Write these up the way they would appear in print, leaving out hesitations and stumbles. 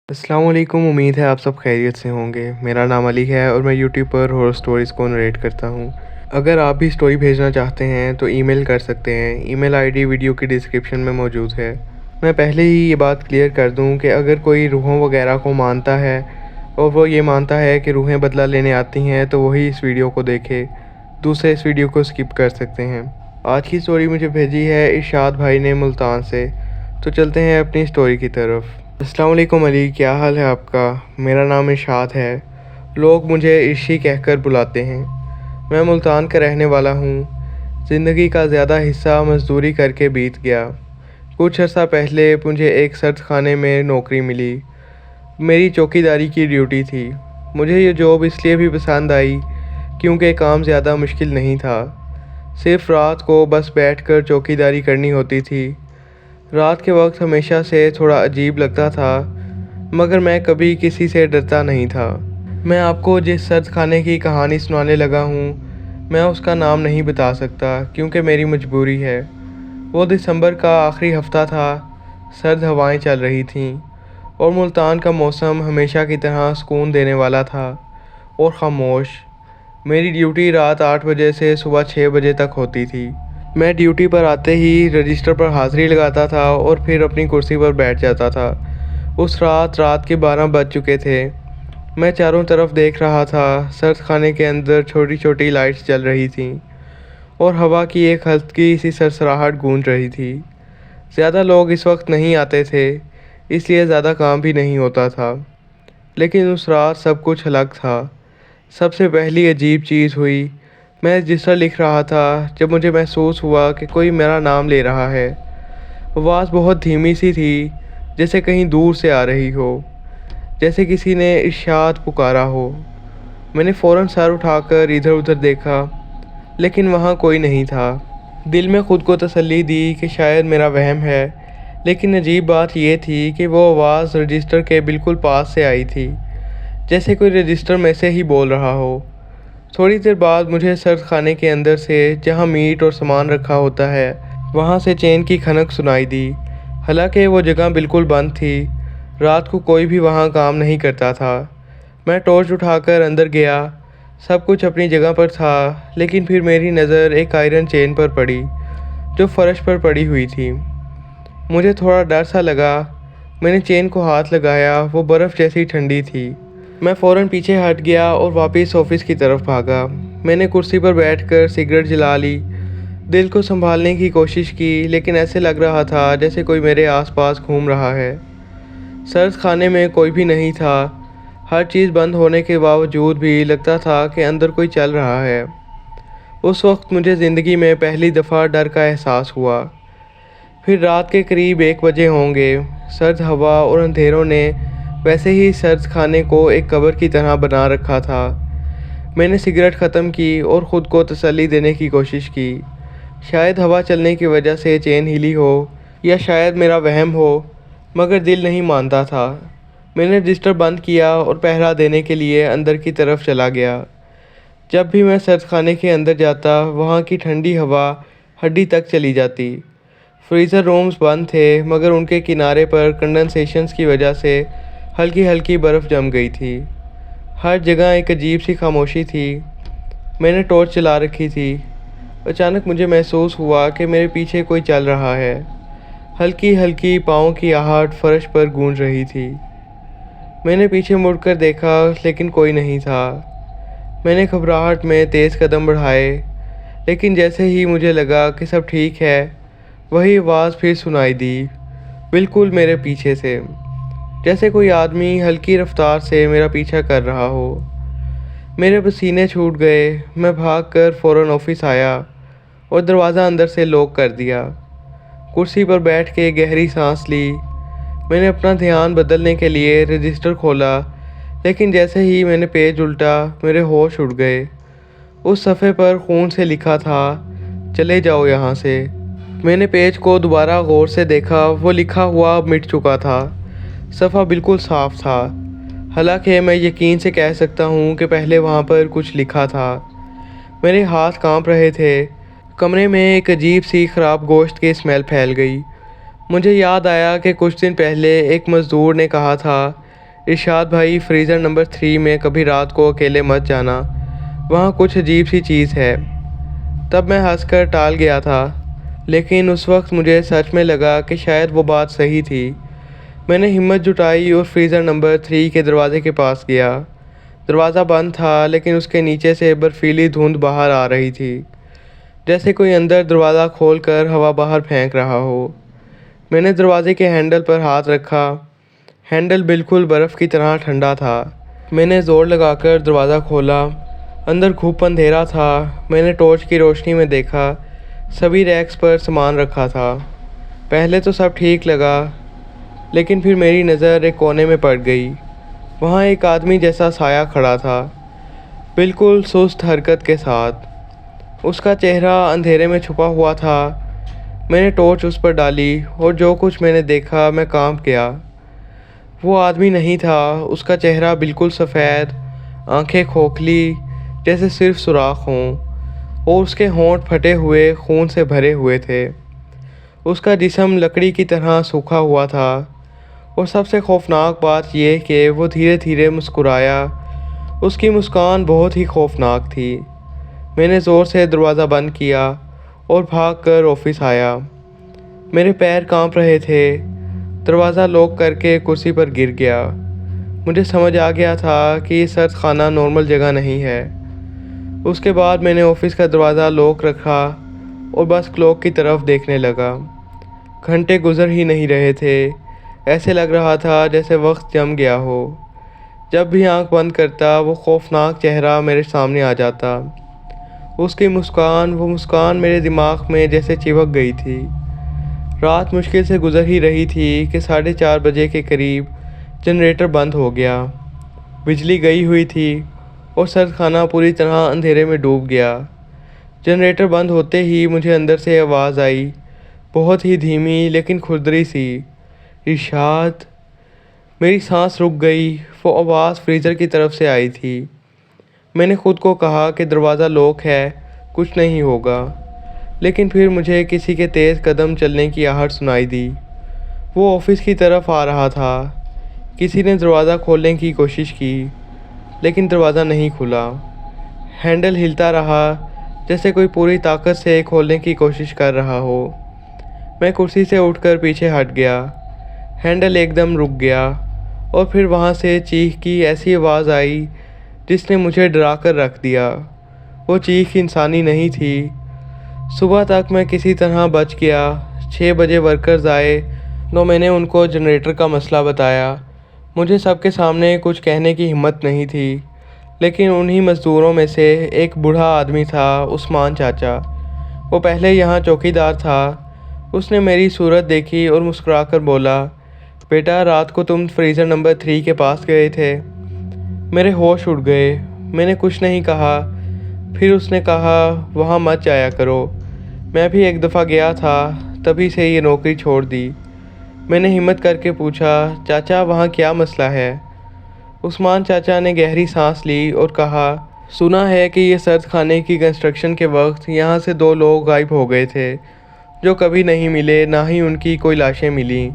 अस्सलाम वालेकुम। उम्मीद है आप सब खैरियत से होंगे। मेरा नाम अली है और मैं यूट्यूब पर हॉरर स्टोरीज़ को नरेट करता हूँ। अगर आप भी स्टोरी भेजना चाहते हैं तो ईमेल कर सकते हैं। ईमेल आईडी वीडियो की डिस्क्रिप्शन में मौजूद है। मैं पहले ही ये बात क्लियर कर दूँ कि अगर कोई रूहों वगैरह को मानता है और वो ये मानता है कि रूहें बदला लेने आती हैं तो वही इस वीडियो को देखे, दूसरे इस वीडियो को स्किप कर सकते हैं। आज की स्टोरी मुझे भेजी है इरशाद भाई ने मुल्तान से। तो चलते हैं अपनी स्टोरी की तरफ। अस्सलाम वालेकुम अली, क्या हाल है आपका? मेरा नाम इरशाद है। लोग मुझे इर्शी कहकर बुलाते हैं। मैं मुल्तान का रहने वाला हूँ। ज़िंदगी का ज़्यादा हिस्सा मज़दूरी करके बीत गया। कुछ अर्सा पहले मुझे एक सर्द खाने में नौकरी मिली। मेरी चौकीदारी की ड्यूटी थी। मुझे ये जॉब इसलिए भी पसंद आई क्योंकि काम ज़्यादा मुश्किल नहीं था। सिर्फ रात को बस बैठकर चौकीदारी करनी होती थी। रात के वक्त हमेशा से थोड़ा अजीब लगता था, मगर मैं कभी किसी से डरता नहीं था। मैं आपको जिस सर्द खाने की कहानी सुनाने लगा हूँ, मैं उसका नाम नहीं बता सकता क्योंकि मेरी मजबूरी है। वो दिसंबर का आखिरी हफ्ता था। सर्द हवाएं चल रही थीं और मुल्तान का मौसम हमेशा की तरह सुकून देने वाला था और ख़ामोश। मेरी ड्यूटी रात 8 बजे से सुबह 6 बजे तक होती थी। मैं ड्यूटी पर आते ही रजिस्टर पर हाज़िरी लगाता था और फिर अपनी कुर्सी पर बैठ जाता था। उस रात के 12 बज चुके थे। मैं चारों तरफ देख रहा था। सर्द खाने के अंदर छोटी छोटी लाइट्स जल रही थीं और हवा की एक हल्की सी सरसराहट गूंज रही थी। ज़्यादा लोग इस वक्त नहीं आते थे, इसलिए ज़्यादा काम भी नहीं होता था। लेकिन उस रात सब कुछ अलग था। सबसे पहली अजीब चीज़ हुई। मैं रजिस्टर लिख रहा था जब मुझे महसूस हुआ कि कोई मेरा नाम ले रहा है। आवाज़ बहुत धीमी सी थी, जैसे कहीं दूर से आ रही हो, जैसे किसी ने इरशाद पुकारा हो। मैंने फ़ौरन सर उठाकर इधर उधर देखा, लेकिन वहाँ कोई नहीं था। दिल में ख़ुद को तसल्ली दी कि शायद मेरा वहम है, लेकिन अजीब बात यह थी कि वो आवाज़ रजिस्टर के बिल्कुल पास से आई थी, जैसे कोई रजिस्टर में से ही बोल रहा हो। थोड़ी देर बाद मुझे सर्द खाने के अंदर से, जहाँ मीट और सामान रखा होता है, वहाँ से चेन की खनक सुनाई दी। हालांकि वो जगह बिल्कुल बंद थी। रात को कोई भी वहाँ काम नहीं करता था। मैं टॉर्च उठाकर अंदर गया। सब कुछ अपनी जगह पर था, लेकिन फिर मेरी नज़र एक आयरन चेन पर पड़ी जो फर्श पर पड़ी हुई थी। मुझे थोड़ा डर सा लगा। मैंने चेन को हाथ लगाया। वो बर्फ़ जैसी ठंडी थी। मैं फ़ौरन पीछे हट गया और वापस ऑफिस की तरफ भागा। मैंने कुर्सी पर बैठकर सिगरेट जला ली। दिल को संभालने की कोशिश की, लेकिन ऐसे लग रहा था जैसे कोई मेरे आसपास घूम रहा है। सर्द खाने में कोई भी नहीं था। हर चीज़ बंद होने के बावजूद भी लगता था कि अंदर कोई चल रहा है। उस वक्त मुझे ज़िंदगी में पहली दफ़ा डर का एहसास हुआ। फिर रात के करीब 1 बजे होंगे। सर्द हवा और अंधेरों ने वैसे ही सर्द खाने को एक कब्र की तरह बना रखा था। मैंने सिगरेट ख़त्म की और ख़ुद को तसल्ली देने की कोशिश की। शायद हवा चलने की वजह से चेन हिली हो, या शायद मेरा वहम हो, मगर दिल नहीं मानता था। मैंने रजिस्टर बंद किया और पहरा देने के लिए अंदर की तरफ चला गया। जब भी मैं सर्द खाने के अंदर जाता, वहाँ की ठंडी हवा हड्डी तक चली जाती। फ्रीज़र रूम्स बंद थे, मगर उनके किनारे पर कंडेंसेशंस की वजह से हल्की हल्की बर्फ़ जम गई थी। हर जगह एक अजीब सी खामोशी थी। मैंने टॉर्च चला रखी थी। अचानक मुझे महसूस हुआ कि मेरे पीछे कोई चल रहा है। हल्की हल्की पाँव की आहट फर्श पर गूंज रही थी। मैंने पीछे मुड़कर देखा, लेकिन कोई नहीं था। मैंने घबराहट में तेज़ कदम बढ़ाए, लेकिन जैसे ही मुझे लगा कि सब ठीक है, वही आवाज़ फिर सुनाई दी, बिल्कुल मेरे पीछे से, जैसे कोई आदमी हल्की रफ्तार से मेरा पीछा कर रहा हो। मेरे पसीने छूट गए। मैं भागकर फ़ौरन ऑफिस आया और दरवाज़ा अंदर से लॉक कर दिया। कुर्सी पर बैठ के गहरी सांस ली। मैंने अपना ध्यान बदलने के लिए रजिस्टर खोला, लेकिन जैसे ही मैंने पेज उल्टा, मेरे होश उड़ गए। उस सफ़े पर खून से लिखा था, चले जाओ यहाँ से। मैंने पेज को दोबारा गौर से देखा। वो लिखा हुआ मिट चुका था। सफ़ा बिल्कुल साफ था। हालांकि मैं यकीन से कह सकता हूँ कि पहले वहाँ पर कुछ लिखा था। मेरे हाथ कांप रहे थे। कमरे में एक अजीब सी ख़राब गोश्त की स्मेल फैल गई। मुझे याद आया कि कुछ दिन पहले एक मज़दूर ने कहा था इरशाद भाई, फ्रीज़र नंबर 3 में कभी रात को अकेले मत जाना, वहाँ कुछ अजीब सी चीज़ है। तब मैं हंसकर टाल गया था, लेकिन उस वक्त मुझे सच में लगा कि शायद वो बात सही थी। मैंने हिम्मत जुटाई और फ्रीज़र नंबर 3 के दरवाजे के पास गया। दरवाज़ा बंद था, लेकिन उसके नीचे से बर्फीली धुंध बाहर आ रही थी, जैसे कोई अंदर दरवाज़ा खोलकर हवा बाहर फेंक रहा हो। मैंने दरवाजे के हैंडल पर हाथ रखा। हैंडल बिल्कुल बर्फ़ की तरह ठंडा था। मैंने ज़ोर लगाकर दरवाज़ा खोला। अंदर खूब अंधेरा था। मैंने टॉर्च की रोशनी में देखा, सभी रैक्स पर सामान रखा था। पहले तो सब ठीक लगा, लेकिन फिर मेरी नज़र एक कोने में पड़ गई। वहाँ एक आदमी जैसा साया खड़ा था, बिल्कुल सुस्त हरकत के साथ। उसका चेहरा अंधेरे में छुपा हुआ था। मैंने टॉर्च उस पर डाली और जो कुछ मैंने देखा, मैं कांप गया। वो आदमी नहीं था। उसका चेहरा बिल्कुल सफ़ेद, आंखें खोखली जैसे सिर्फ सुराख हों, और उसके होंठ फटे हुए खून से भरे हुए थे। उसका जिस्म लकड़ी की तरह सूखा हुआ था, और सबसे खौफनाक बात यह कि वो धीरे धीरे मुस्कुराया। उसकी मुस्कान बहुत ही खौफनाक थी। मैंने ज़ोर से दरवाज़ा बंद किया और भागकर ऑफिस आया। मेरे पैर कांप रहे थे। दरवाज़ा लॉक करके कुर्सी पर गिर गया। मुझे समझ आ गया था कि ये सर्द खाना नॉर्मल जगह नहीं है। उसके बाद मैंने ऑफिस का दरवाज़ा लॉक रखा और बस क्लॉक की तरफ देखने लगा। घंटे गुजर ही नहीं रहे थे। ऐसे लग रहा था जैसे वक्त जम गया हो। जब भी आंख बंद करता, वो खौफनाक चेहरा मेरे सामने आ जाता। उसकी मुस्कान, वो मुस्कान मेरे दिमाग में जैसे चिपक गई थी। रात मुश्किल से गुजर ही रही थी कि 4:30 बजे के करीब जनरेटर बंद हो गया। बिजली गई हुई थी और सर्द खाना पूरी तरह अंधेरे में डूब गया। जनरेटर बंद होते ही मुझे अंदर से आवाज़ आई, बहुत ही धीमी लेकिन खुरदरी सी, इरशाद। मेरी सांस रुक गई। वो आवाज़ फ्रीज़र की तरफ से आई थी। मैंने खुद को कहा कि दरवाज़ा लॉक है, कुछ नहीं होगा। लेकिन फिर मुझे किसी के तेज़ कदम चलने की आहट सुनाई दी। वो ऑफिस की तरफ आ रहा था। किसी ने दरवाज़ा खोलने की कोशिश की, लेकिन दरवाज़ा नहीं खुला। हैंडल हिलता रहा, जैसे कोई पूरी ताकत से खोलने की कोशिश कर रहा हो। मैं कुर्सी से उठकर पीछे हट गया। हैंडल एकदम रुक गया और फिर वहाँ से चीख की ऐसी आवाज़ आई जिसने मुझे डरा कर रख दिया। वो चीख इंसानी नहीं थी। सुबह तक मैं किसी तरह बच गया। 6 बजे वर्कर्स आए तो मैंने उनको जनरेटर का मसला बताया। मुझे सबके सामने कुछ कहने की हिम्मत नहीं थी, लेकिन उन्हीं मज़दूरों में से एक बूढ़ा आदमी था, उस्मान चाचा। वो पहले यहाँ चौकीदार था। उसने मेरी सूरत देखी और मुस्कुराकर बोला, बेटा, रात को तुम फ्रीज़र नंबर 3 के पास गए थे। मेरे होश उड़ गए। मैंने कुछ नहीं कहा। फिर उसने कहा, वहाँ मत जाया करो। मैं भी एक दफ़ा गया था, तभी से ये नौकरी छोड़ दी। मैंने हिम्मत करके पूछा, चाचा, वहाँ क्या मसला है? उस्मान चाचा ने गहरी सांस ली और कहा, सुना है कि ये सर्द खाने की कंस्ट्रक्शन के वक्त यहाँ से 2 लोग गायब हो गए थे, जो कभी नहीं मिले, ना ही उनकी कोई लाशें मिली।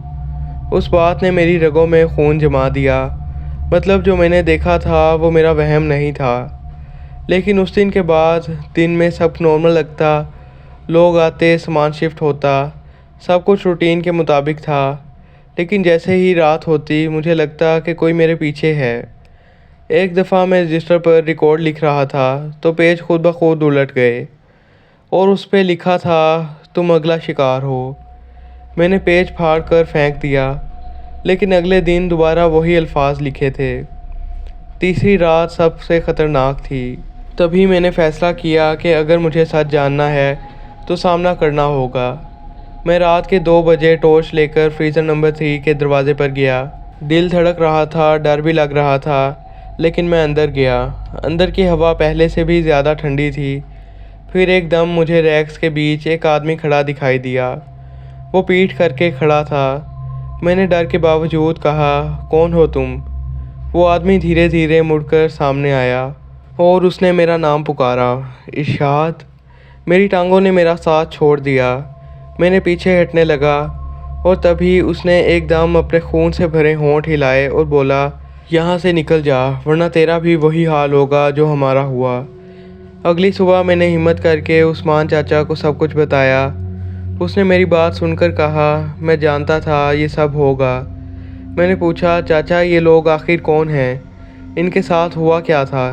उस बात ने मेरी रगों में खून जमा दिया। मतलब जो मैंने देखा था वो मेरा वहम नहीं था। लेकिन उस दिन के बाद दिन में सब नॉर्मल लगता। लोग आते, सामान शिफ्ट होता, सब कुछ रूटीन के मुताबिक था। लेकिन जैसे ही रात होती, मुझे लगता कि कोई मेरे पीछे है। एक दफ़ा मैं रजिस्टर पर रिकॉर्ड लिख रहा था तो पेज खुद ब खुद उलट गए और उस पर लिखा था, तुम अगला शिकार हो। मैंने पेज फाड़ कर फेंक दिया, लेकिन अगले दिन दोबारा वही अल्फाज लिखे थे। तीसरी रात सबसे ख़तरनाक थी। तभी मैंने फ़ैसला किया कि अगर मुझे सच जानना है तो सामना करना होगा। मैं रात के 2 बजे टॉर्च लेकर फ्रीज़र नंबर 3 के दरवाजे पर गया। दिल धड़क रहा था, डर भी लग रहा था, लेकिन मैं अंदर गया। अंदर की हवा पहले से भी ज़्यादा ठंडी थी। फिर एकदम मुझे रैक्स के बीच एक आदमी खड़ा दिखाई दिया। वो पीठ करके खड़ा था। मैंने डर के बावजूद कहा, कौन हो तुम? वो आदमी धीरे धीरे मुड़कर सामने आया और उसने मेरा नाम पुकारा, इरशाद। मेरी टांगों ने मेरा साथ छोड़ दिया। मैंने पीछे हटने लगा और तभी उसने एकदम अपने खून से भरे होंठ हिलाए और बोला, यहाँ से निकल जा, वरना तेरा भी वही हाल होगा जो हमारा हुआ। अगली सुबह मैंने हिम्मत करके उस्मान चाचा को सब कुछ बताया। उसने मेरी बात सुनकर कहा, मैं जानता था ये सब होगा। मैंने पूछा, चाचा ये लोग आखिर कौन हैं? इनके साथ हुआ क्या था?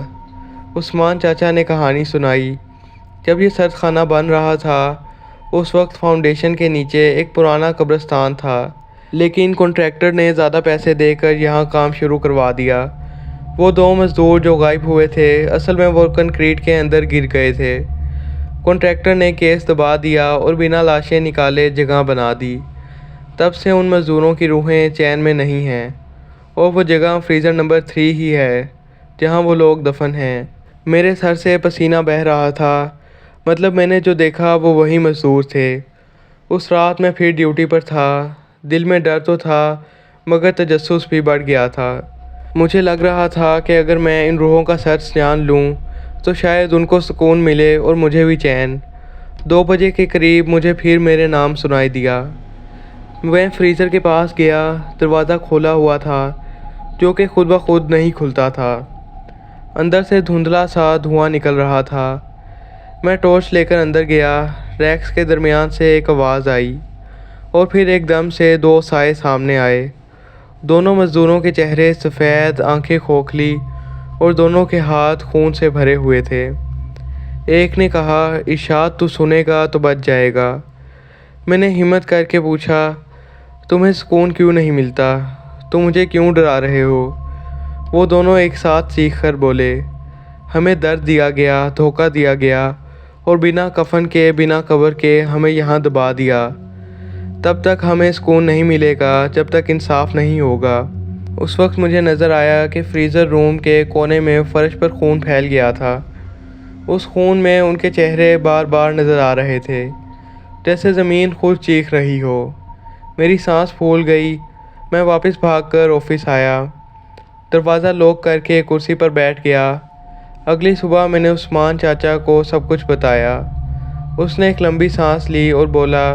उस्मान चाचा ने कहानी सुनाई। जब ये सर्द खाना बन रहा था, उस वक्त फाउंडेशन के नीचे एक पुराना कब्रिस्तान था, लेकिन कॉन्ट्रैक्टर ने ज़्यादा पैसे देकर यहाँ काम शुरू करवा दिया। वो 2 मज़दूर जो गायब हुए थे, असल में वो कंक्रीट के अंदर गिर गए थे। कॉन्ट्रैक्टर ने केस दबा दिया और बिना लाशें निकाले जगह बना दी। तब से उन मज़दूरों की रूहें चैन में नहीं हैं, और वो जगह फ्रीज़र नंबर 3 ही है जहाँ वो लोग दफन हैं। मेरे सर से पसीना बह रहा था, मतलब मैंने जो देखा वो वही मज़दूर थे। उस रात मैं फिर ड्यूटी पर था। दिल में डर तो था, मगर तजस्सुस भी बढ़ गया था। मुझे लग रहा था कि अगर मैं इन रूहों का सच जान लूँ तो शायद उनको सुकून मिले और मुझे भी चैन। 2 बजे के करीब मुझे फिर मेरे नाम सुनाई दिया। मैं फ्रीज़र के पास गया। दरवाज़ा खोला हुआ था, जो कि खुद ब खुद नहीं खुलता था। अंदर से धुंधला सा धुआं निकल रहा था। मैं टॉर्च लेकर अंदर गया। रैक्स के दरमियान से एक आवाज़ आई और फिर एकदम से 2 साए सामने आए। दोनों मज़दूरों के चेहरे सफ़ेद, आंखें खोखली और दोनों के हाथ खून से भरे हुए थे। एक ने कहा, इरशाद तू सुनेगा तो बच जाएगा। मैंने हिम्मत करके पूछा, तुम्हें सुकून क्यों नहीं मिलता? तुम मुझे क्यों डरा रहे हो? वो दोनों एक साथ चीख कर बोले, हमें दर्द दिया गया, धोखा दिया गया और बिना कफन के, बिना कब्र के हमें यहाँ दबा दिया। तब तक हमें सुकून नहीं मिलेगा जब तक इंसाफ नहीं होगा। उस वक्त मुझे नज़र आया कि फ्रीज़र रूम के कोने में फ़र्श पर खून फैल गया था। उस खून में उनके चेहरे बार बार नज़र आ रहे थे, जैसे ज़मीन खुद चीख रही हो। मेरी सांस फूल गई। मैं वापस भागकर ऑफिस आया। दरवाज़ा लॉक करके कुर्सी पर बैठ गया। अगली सुबह मैंने उस्मान चाचा को सब कुछ बताया। उसने एक लंबी सांस ली और बोला,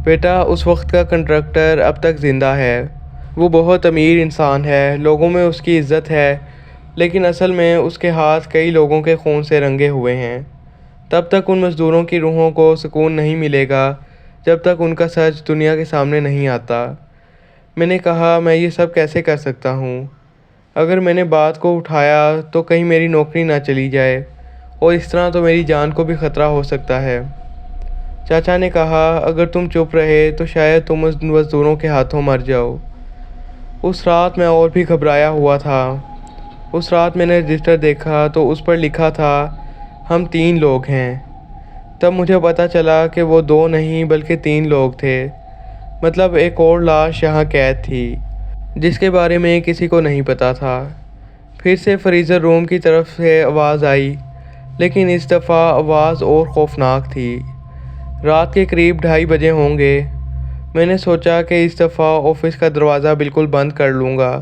बेटा उस वक्त का कंट्रैक्टर अब तक ज़िंदा है। वो बहुत अमीर इंसान है, लोगों में उसकी इज़्ज़त है, लेकिन असल में उसके हाथ कई लोगों के खून से रंगे हुए हैं। तब तक उन मज़दूरों की रूहों को सुकून नहीं मिलेगा जब तक उनका सच दुनिया के सामने नहीं आता। मैंने कहा, मैं ये सब कैसे कर सकता हूँ? अगर मैंने बात को उठाया तो कहीं मेरी नौकरी ना चली जाए, और इस तरह तो मेरी जान को भी ख़तरा हो सकता है। चाचा ने कहा, अगर तुम चुप रहे तो शायद तुम उस मज़दूरों के हाथों मर जाओ। उस रात मैं और भी घबराया हुआ था। उस रात मैंने रजिस्टर देखा तो उस पर लिखा था, हम 3 लोग हैं। तब मुझे पता चला कि वो 2 नहीं बल्कि 3 लोग थे। मतलब एक और लाश यहाँ कैद थी, जिसके बारे में किसी को नहीं पता था। फिर से फ्रीज़र रूम की तरफ से आवाज़ आई, लेकिन इस दफ़ा आवाज़ और खौफनाक थी। रात के करीब 2:30 बजे होंगे। मैंने सोचा कि इस दफ़ा ऑफिस का दरवाज़ा बिल्कुल बंद कर लूँगा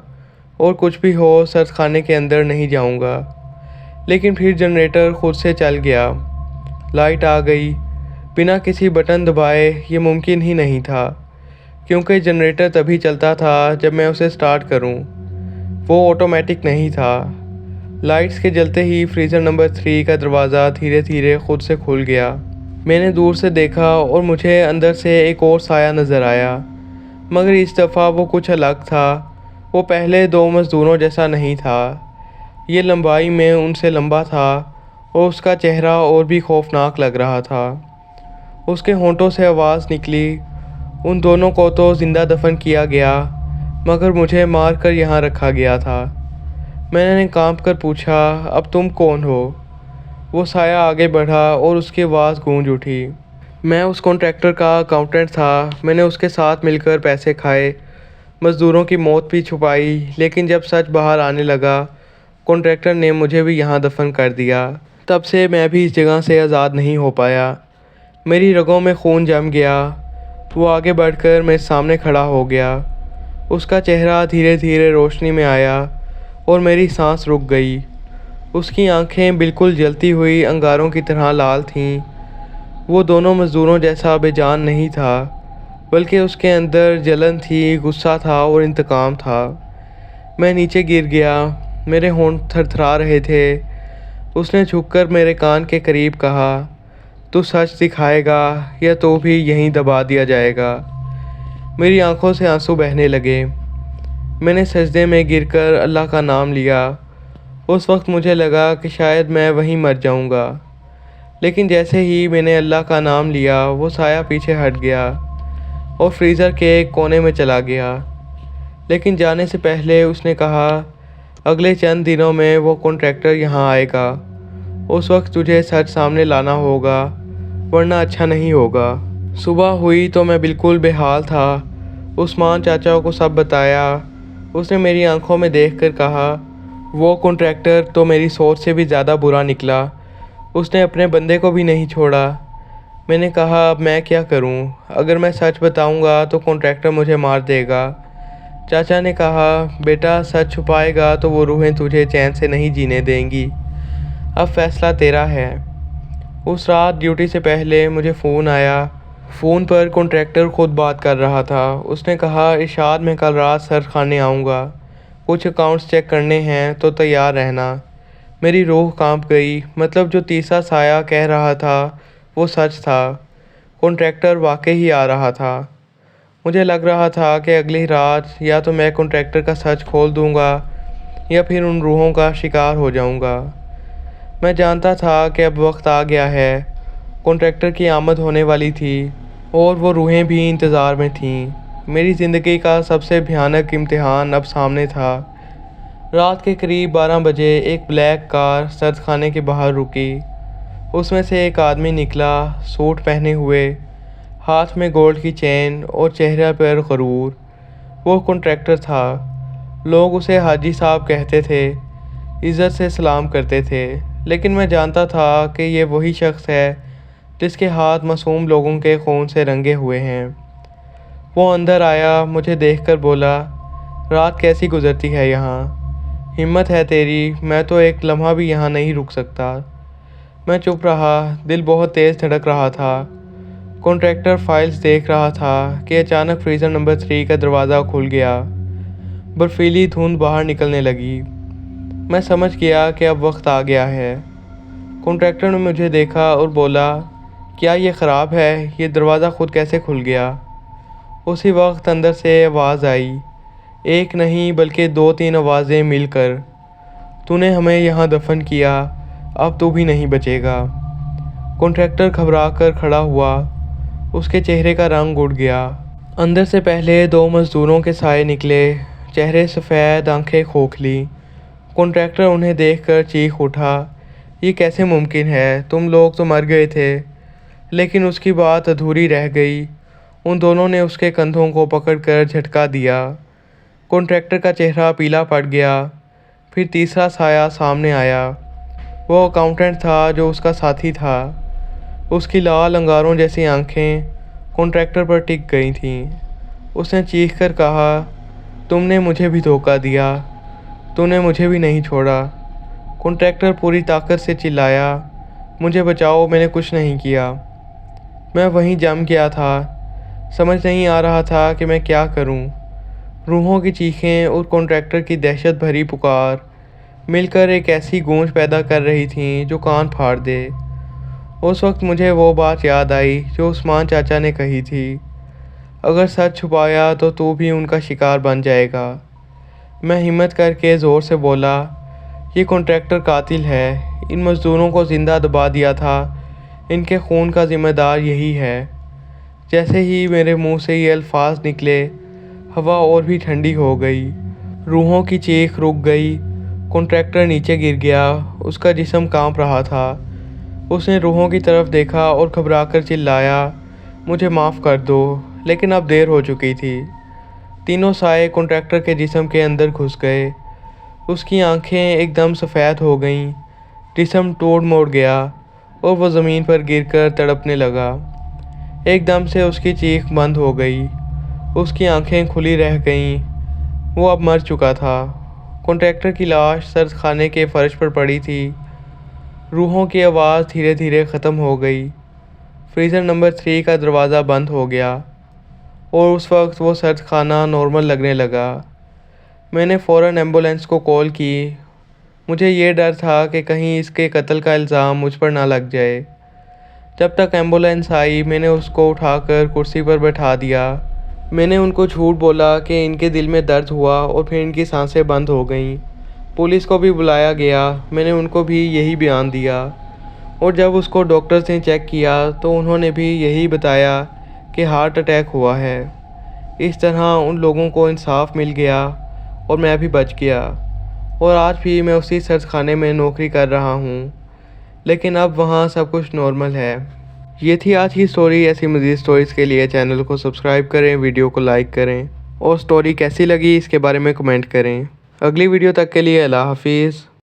और कुछ भी हो सर्द खाने के अंदर नहीं जाऊँगा। लेकिन फिर जनरेटर खुद से चल गया। लाइट आ गई। बिना किसी बटन दबाए ये मुमकिन ही नहीं था, क्योंकि जनरेटर तभी चलता था जब मैं उसे स्टार्ट करूं। वो ऑटोमेटिक नहीं था। लाइट्स के जलते ही फ्रीज़र नंबर 3 का दरवाज़ा धीरे धीरे खुद से खुल गया। मैंने दूर से देखा और मुझे अंदर से एक और साया नज़र आया, मगर इस दफ़ा वो कुछ अलग था। वो पहले 2 मज़दूरों जैसा नहीं था। ये लंबाई में उनसे लंबा था और उसका चेहरा और भी खौफनाक लग रहा था। उसके होंठों से आवाज़ निकली, उन दोनों को तो ज़िंदा दफन किया गया, मगर मुझे मार कर यहाँ रखा गया था। मैंने कांप कर पूछा, अब तुम कौन हो? वो साया आगे बढ़ा और उसकी आवाज़ गूंज उठी। मैं उस कॉन्ट्रैक्टर का अकाउंटेंट था। मैंने उसके साथ मिलकर पैसे खाए, मज़दूरों की मौत भी छुपाई, लेकिन जब सच बाहर आने लगा, कॉन्ट्रैक्टर ने मुझे भी यहाँ दफन कर दिया। तब से मैं भी इस जगह से आज़ाद नहीं हो पाया। मेरी रगों में खून जम गया। वो आगे बढ़कर मेरे सामने खड़ा हो गया। उसका चेहरा धीरे धीरे रोशनी में आया और मेरी सांस रुक गई। उसकी आंखें बिल्कुल जलती हुई अंगारों की तरह लाल थीं। वो दोनों मज़दूरों जैसा बेजान नहीं था, बल्कि उसके अंदर जलन थी, गुस्सा था और इंतकाम था। मैं नीचे गिर गया। मेरे होंठ थरथरा रहे थे। उसने झुककर मेरे कान के करीब कहा, तू सच दिखाएगा या तो भी यहीं दबा दिया जाएगा। मेरी आंखों से आंसू बहने लगे। मैंने सजदे में गिरकर अल्लाह का नाम लिया। उस वक्त मुझे लगा कि शायद मैं वहीं मर जाऊंगा। लेकिन जैसे ही मैंने अल्लाह का नाम लिया, वो साया पीछे हट गया और फ्रीज़र के एक कोने में चला गया। लेकिन जाने से पहले उसने कहा, अगले चंद दिनों में वो कॉन्ट्रैक्टर यहाँ आएगा। उस वक्त तुझे सच सामने लाना होगा, वरना अच्छा नहीं होगा। सुबह हुई तो मैं बिल्कुल बेहाल था। उस्मान चाचा को सब बताया। उसने मेरी आंखों में देखकर कहा, वो कॉन्ट्रैक्टर तो मेरी सोच से भी ज़्यादा बुरा निकला। उसने अपने बंदे को भी नहीं छोड़ा। मैंने कहा, अब मैं क्या करूं? अगर मैं सच बताऊंगा तो कॉन्ट्रैक्टर मुझे मार देगा। चाचा ने कहा, बेटा सच छुपाएगा तो वो रूहें तुझे चैन से नहीं जीने देंगी। अब फैसला तेरा है। उस रात ड्यूटी से पहले मुझे फ़ोन आया। फ़ोन पर कॉन्ट्रैक्टर खुद बात कर रहा था। उसने कहा, इरशाद मैं कल रात सर खाने आऊँगा, कुछ अकाउंट्स चेक करने हैं तो तैयार रहना। मेरी रूह कांप गई। मतलब जो तीसरा साया कह रहा था वो सच था। कॉन्ट्रैक्टर वाकई ही आ रहा था। मुझे लग रहा था कि अगली रात या तो मैं कॉन्ट्रैक्टर का सच खोल दूंगा या फिर उन रूहों का शिकार हो जाऊंगा। मैं जानता था कि अब वक्त आ गया है। कॉन्ट्रैक्टर की आमद होने वाली थी और वो रूहें भी इंतज़ार में थीं। मेरी ज़िंदगी का सबसे भयानक इम्तिहान अब सामने था। रात के करीब 12 बजे एक ब्लैक कार सर्द खाने के बाहर रुकी। उसमें से एक आदमी निकला, सूट पहने हुए, हाथ में गोल्ड की चेन और चेहरे पर गरूर। वो कॉन्ट्रैक्टर था। लोग उसे हाजी साहब कहते थे, इज़्ज़त से सलाम करते थे। लेकिन मैं जानता था कि ये वही शख्स है जिसके हाथ मासूम लोगों के खून से रंगे हुए हैं। वो अंदर आया, मुझे देखकर बोला, रात कैसी गुजरती है यहाँ? हिम्मत है तेरी, मैं तो एक लम्हा भी यहाँ नहीं रुक सकता। मैं चुप रहा। दिल बहुत तेज़ धड़क रहा था। कॉन्ट्रैक्टर फाइल्स देख रहा था कि अचानक फ्रीज़र नंबर 3 का दरवाज़ा खुल गया। बर्फीली धुंध बाहर निकलने लगी। मैं समझ गया कि अब वक्त आ गया है। कॉन्ट्रैक्टर ने मुझे देखा और बोला, क्या ये ख़राब है? ये दरवाज़ा खुद कैसे खुल गया? उसी वक्त अंदर से आवाज़ आई, एक नहीं बल्कि 2-3 आवाज़ें मिलकर, तूने हमें यहाँ दफन किया, अब तू भी नहीं बचेगा। कॉन्ट्रैक्टर घबरा कर खड़ा हुआ। उसके चेहरे का रंग उड़ गया। अंदर से पहले 2 मज़दूरों के साए निकले, चेहरे सफ़ेद, आंखें खोखली। कॉन्ट्रैक्टर उन्हें देखकर चीख उठा, ये कैसे मुमकिन है? तुम लोग तो मर गए थे। लेकिन उसकी बात अधूरी रह गई। उन दोनों ने उसके कंधों को पकड़कर झटका दिया। कॉन्ट्रैक्टर का चेहरा पीला पड़ गया। फिर तीसरा साया सामने आया। वो अकाउंटेंट था जो उसका साथी था। उसकी लाल अंगारों जैसी आंखें कॉन्ट्रैक्टर पर टिक गई थीं। उसने चीख कर कहा, तुमने मुझे भी धोखा दिया, तूने मुझे भी नहीं छोड़ा। कॉन्ट्रैक्टर पूरी ताकत से चिल्लाया, मुझे बचाओ, मैंने कुछ नहीं किया। मैं वहीं जम गया था। समझ नहीं आ रहा था कि मैं क्या करूं। रूहों की चीखें और कॉन्ट्रैक्टर की दहशत भरी पुकार मिलकर एक ऐसी गूंज पैदा कर रही थीं जो कान फाड़ दे। उस वक्त मुझे वो बात याद आई जो उस्मान चाचा ने कही थी, अगर सच छुपाया तो तू भी उनका शिकार बन जाएगा। मैं हिम्मत करके ज़ोर से बोला, ये कॉन्ट्रैक्टर कातिल है। इन मज़दूरों को ज़िंदा दबा दिया था। इनके खून का ज़िम्मेदार यही है। जैसे ही मेरे मुंह से ये अल्फाज निकले, हवा और भी ठंडी हो गई। रूहों की चीख रुक गई। कॉन्ट्रैक्टर नीचे गिर गया। उसका जिस्म कांप रहा था। उसने रूहों की तरफ देखा और घबराकर चिल्लाया, मुझे माफ़ कर दो। लेकिन अब देर हो चुकी थी। तीनों साए कॉन्ट्रैक्टर के जिस्म के अंदर घुस गए। उसकी आंखें एकदम सफ़ेद हो गईं। जिस्म तोड़ मोड़ गया और वह ज़मीन पर गिरकर तड़पने लगा। एकदम से उसकी चीख बंद हो गई। उसकी आंखें खुली रह गईं। वो अब मर चुका था। कॉन्ट्रैक्टर की लाश सर्द खाने के फर्श पर पड़ी थी। रूहों की आवाज़ धीरे धीरे ख़त्म हो गई। फ्रीज़र नंबर 3 का दरवाज़ा बंद हो गया और उस वक्त वो सर्द खाना नॉर्मल लगने लगा। मैंने फ़ौरन एम्बुलेंस को कॉल की। मुझे ये डर था कि कहीं इसके कत्ल का इल्ज़ाम मुझ पर ना लग जाए। जब तक एम्बुलेंस आई मैंने उसको उठाकर कुर्सी पर बैठा दिया। मैंने उनको झूठ बोला कि इनके दिल में दर्द हुआ और फिर इनकी सांसें बंद हो गईं। पुलिस को भी बुलाया गया, मैंने उनको भी यही बयान दिया और जब उसको डॉक्टर्स ने चेक किया तो उन्होंने भी यही बताया कि हार्ट अटैक हुआ है। इस तरह उन लोगों को इंसाफ मिल गया और मैं भी बच गया और आज भी मैं उसी सर्च में नौकरी कर रहा हूँ, लेकिन अब वहाँ सब कुछ नॉर्मल है। ये थी आज की स्टोरी। ऐसी मज़ीद स्टोरीज़ के लिए चैनल को सब्सक्राइब करें, वीडियो को लाइक करें और स्टोरी कैसी लगी इसके बारे में कमेंट करें। अगली वीडियो तक के लिए अल्लाह हाफिज़।